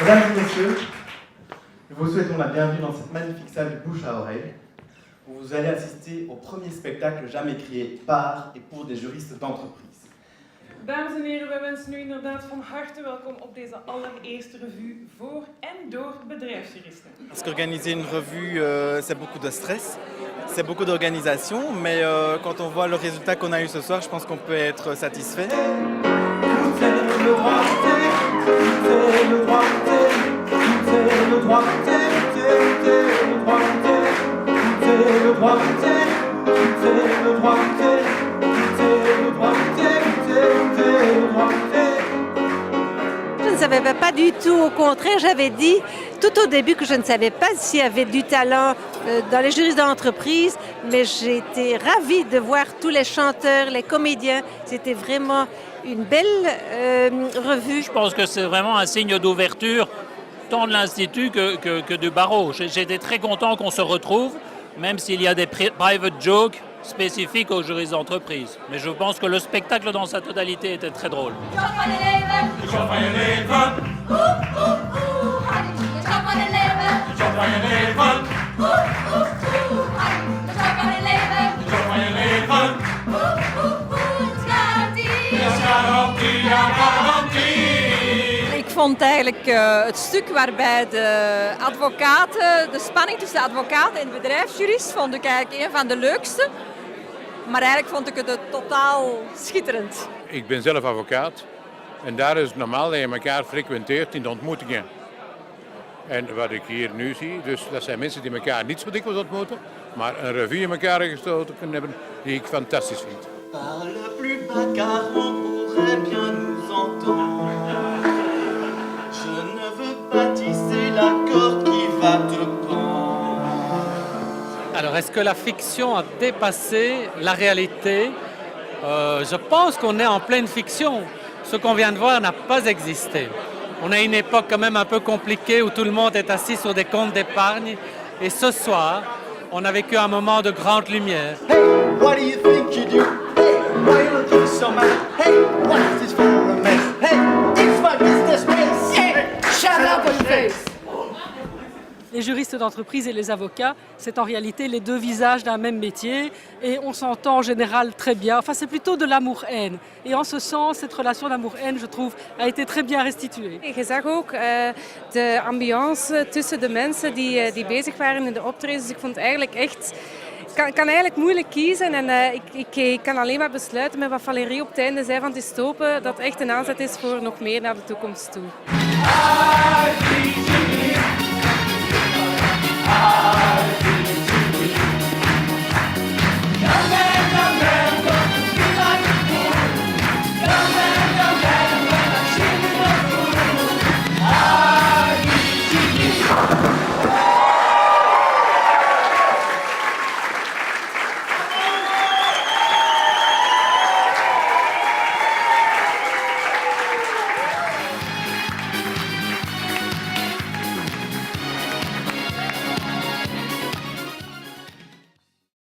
Mesdames et messieurs, nous vous souhaitons la bienvenue dans cette magnifique salle de bouche à oreille, où vous allez assister au premier spectacle jamais créé par et pour des juristes d'entreprise. Dames en heren, wij wensen u inderdaad van harte welkom op deze allereerste revue voor en door bedrijfsjuristen. Parce qu'organiser une revue, c'est beaucoup de stress, c'est beaucoup d'organisation, mais quand on voit le résultat qu'on a eu ce soir, je pense qu'on peut être satisfait. Je ne savais pas du tout, au contraire, j'avais dit tout au début que je ne savais pas s'il y avait du talent dans les juristes d'entreprise, mais j'ai été ravie de voir tous les chanteurs, les comédiens. C'était vraiment une belle revue. Je pense que c'est vraiment un signe d'ouverture tant de l'Institut que du barreau. J'étais très content qu'on se retrouve, même s'il y a des private jokes spécifiques aux juristes d'entreprise. Mais je pense que le spectacle dans sa totalité était très drôle. Ik vond eigenlijk het stuk waarbij de advocaten, de spanning tussen de advocaat en de bedrijfsjurist, vond ik eigenlijk een van de leukste. Maar eigenlijk vond ik het totaal schitterend. Ik ben zelf advocaat en daar is het normaal dat je elkaar frequenteert in de ontmoetingen. En wat ik hier nu zie, dus dat zijn mensen die elkaar niet zo dikwijls ontmoeten, maar een revue in elkaar gestoten kunnen hebben die ik fantastisch vind. Parle plus bas car on pourrait bien nous entendre. Je ne veux pas tisser la corde qui va te pendre. Alors, est-ce que la fiction a dépassé la réalité? Je pense qu'on est en pleine fiction. Ce qu'on vient de voir n'a pas existé. On a une époque quand même un peu compliquée où tout le monde est assis sur des comptes d'épargne. Et ce soir, on a vécu un moment de grande lumière. Hey, what do you think you do? Hey, why you looking so mad? Hey, what is this for a mess? Hey, it's my business place. Hey, shut up your face. Les juristes d'entreprise et les avocats, c'est en réalité les deux visages d'un même métier et on s'entend en général très bien. Enfin, c'est plutôt de l'amour-haine. Et en ce sens, cette relation d'amour-haine, je trouve, a été très bien restituée. Je zag ook de ambiance tussen de mensen die bezig waren in de optredens. Dus ik vond het eigenlijk echt... Ik kan eigenlijk moeilijk kiezen en ik kan alleen maar besluiten met wat Valérie op het einde zei van het is stopen, dat echt een aanzet is voor nog meer naar de toekomst toe.